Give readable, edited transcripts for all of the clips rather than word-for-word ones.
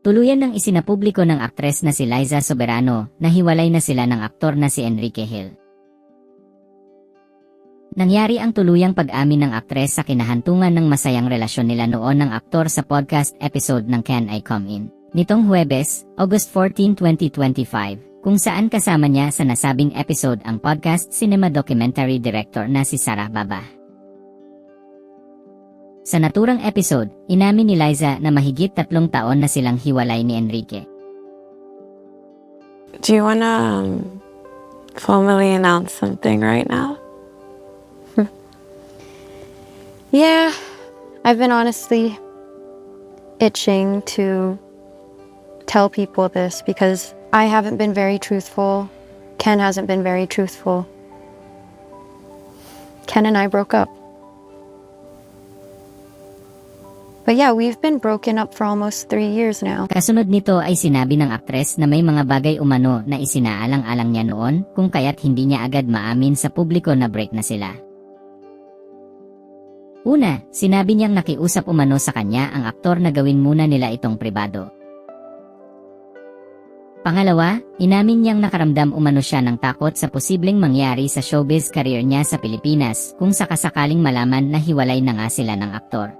Tuluyan nang isinapubliko ng aktres na si Liza Soberano na hiwalay na sila ng aktor na si Enrique Hill. Nangyari ang tuluyang pag-amin ng aktres sa kinahantungan ng masayang relasyon nila noon ng aktor sa podcast episode ng Can I Come In? Nitong Huwebes, August 14, 2025, kung saan kasama niya sa nasabing episode ang podcast cinema documentary director na si Sarah Baba. Sa naturang episode, inamin ni Liza na mahigit 3 taon na silang hiwalay ni Enrique. Do you wanna formally announce something right now? Yeah, I've been honestly itching to tell people this because I haven't been very truthful. Ken hasn't been very truthful. Ken and I broke up. But yeah, we've been broken up for almost 3 years now. Kasunod nito ay sinabi ng aktres na may mga bagay umano na isinaalang-alang niya noon kung kaya't hindi niya agad maamin sa publiko na break na sila. Una, sinabi niyang nakiusap umano sa kanya ang aktor na gawin muna nila itong pribado. Pangalawa, inamin niyang nakaramdam umano siya ng takot sa posibleng mangyari sa showbiz career niya sa Pilipinas kung sakasakaling malaman na hiwalay na nga sila ng aktor.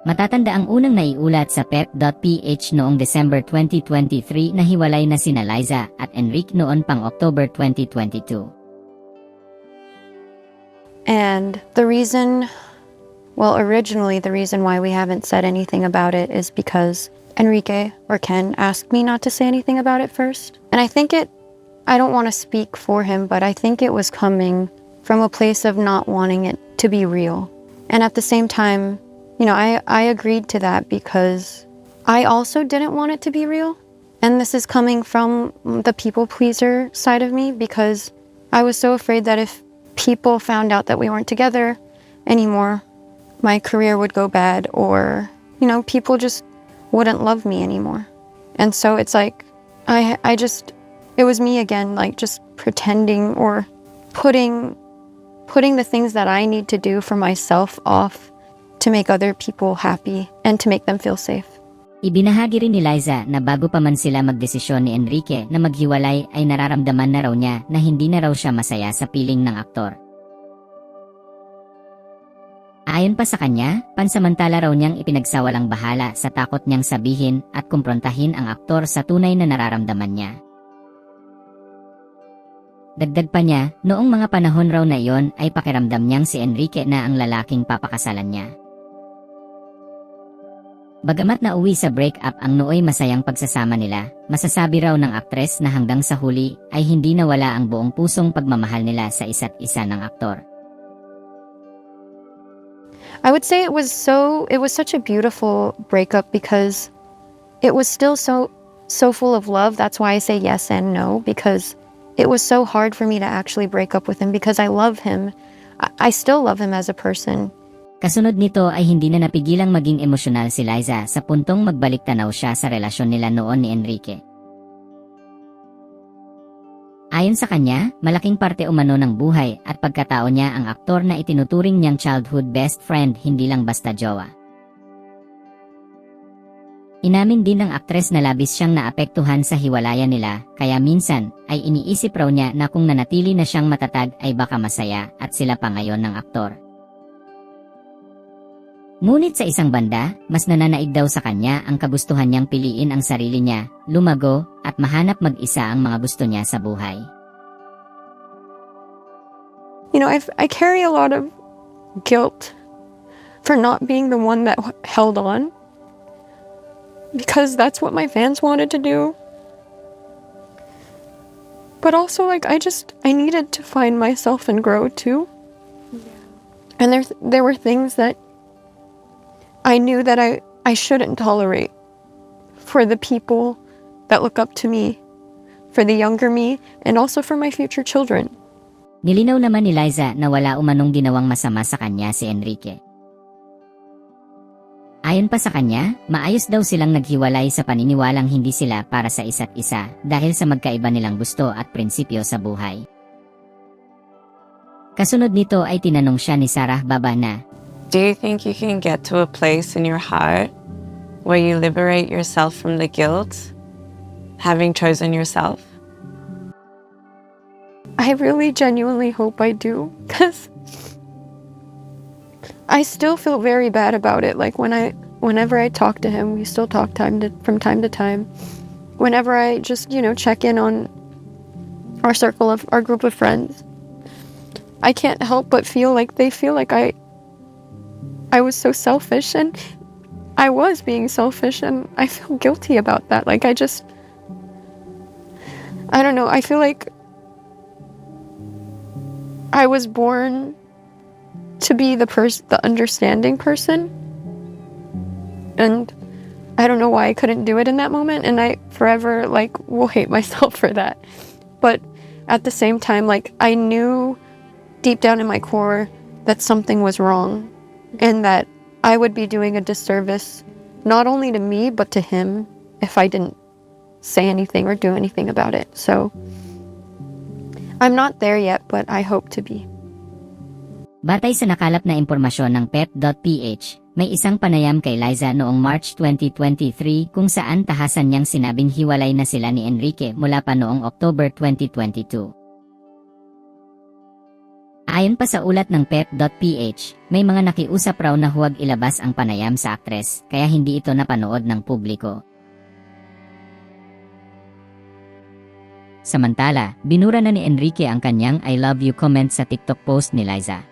Matatanda ang unang naiulat sa pep.ph noong December 2023 na hiwalay na sina Liza at Enrique noon pang October 2022. And the reason, originally the reason why we haven't said anything about it is because Enrique or Ken asked me not to say anything about it first. And I don't want to speak for him, but I think it was coming from a place of not wanting it to be real. And at the same time, I agreed to that because I also didn't want it to be real. And this is coming from the people pleaser side of me because I was so afraid that if people found out that we weren't together anymore, my career would go bad or, people just wouldn't love me anymore. And so it's like, it was me again, like just pretending or putting the things that I need to do for myself off to make other people happy and to make them feel safe. Ibinahagi rin ni Liza na bago pa man sila magdesisyon ni Enrique na maghiwalay ay nararamdaman na raw niya na hindi na raw siya masaya sa piling ng aktor. Ayon pa sa kanya, pansamantala raw niyang ipinagsawalang bahala sa takot niyang sabihin at kumprontahin ang aktor sa tunay na nararamdaman niya. Dagdag pa niya, noong mga panahon raw na iyon ay pakiramdam niyang si Enrique na ang lalaking papakasalan niya. Bagamat nauwi sa breakup ang nooy masayang pagsasama nila, masasabi raw ng aktres na hanggang sa huli ay hindi nawala ang buong pusong pagmamahal nila sa isa't isa ng aktor. I would say it was such a beautiful breakup because it was still so full of love. That's why I say yes and no, because it was so hard for me to actually break up with him because I love him. I still love him as a person. Kasunod nito ay hindi na napigilang maging emosyonal si Liza sa puntong magbalik tanaw siya sa relasyon nila noon ni Enrique. Ayon sa kanya, malaking parte umano ng buhay at pagkatao niya ang aktor na itinuturing niyang childhood best friend, hindi lang basta jowa. Inamin din ng aktres na labis siyang naapektuhan sa hiwalayan nila, kaya minsan ay iniisip raw niya na kung nanatili na siyang matatag ay baka masaya at sila pa ngayon ng aktor. Ngunit sa isang banda, mas nananaig daw sa kanya ang kagustuhan niyang piliin ang sarili niya, lumago, at mahanap mag-isa ang mga gusto niya sa buhay. I carry a lot of guilt for not being the one that held on. Because that's what my fans wanted to do. But also, I needed to find myself and grow too. Yeah. And there were things that I knew that I shouldn't tolerate for the people that look up to me, for the younger me, and also for my future children. Nilinaw naman ni Liza na wala umanong ginawang masama sa kanya si Enrique. Ayon pa sa kanya, maayos daw silang naghiwalay sa paniniwalang hindi sila para sa isa't isa dahil sa magkaiba nilang gusto at prinsipyo sa buhay. Kasunod nito ay tinanong siya ni Sarah Baba na, Do you think you can get to a place in your heart where you liberate yourself from the guilt, having chosen yourself? I really genuinely hope I do, because I still feel very bad about it. Like whenever I talk to him, we still talk from time to time. Whenever I just, check in on our group of friends, I can't help but feel like they feel like I was so selfish, and I was being selfish, and I feel guilty about that. Like I don't know, I feel like I was born to be the understanding person, and I don't know why I couldn't do it in that moment, and I forever will hate myself for that. But at the same time, I knew deep down in my core that something was wrong, and that I would be doing a disservice not only to me but to him if I didn't say anything or do anything about it. So I'm not there yet, but I hope to be. Batay sa nakalap na impormasyon ng pep.ph, may isang panayam kay Liza noong March 2023 kung saan tahasan niyang sinabing hiwalay na sila ni Enrique mula pa noong October 2022. Ayon pa sa ulat ng pep.ph, may mga nakiusap raw na huwag ilabas ang panayam sa aktres, kaya hindi ito napanood ng publiko. Samantala, binura na ni Enrique ang kanyang I love you comment sa TikTok post ni Liza.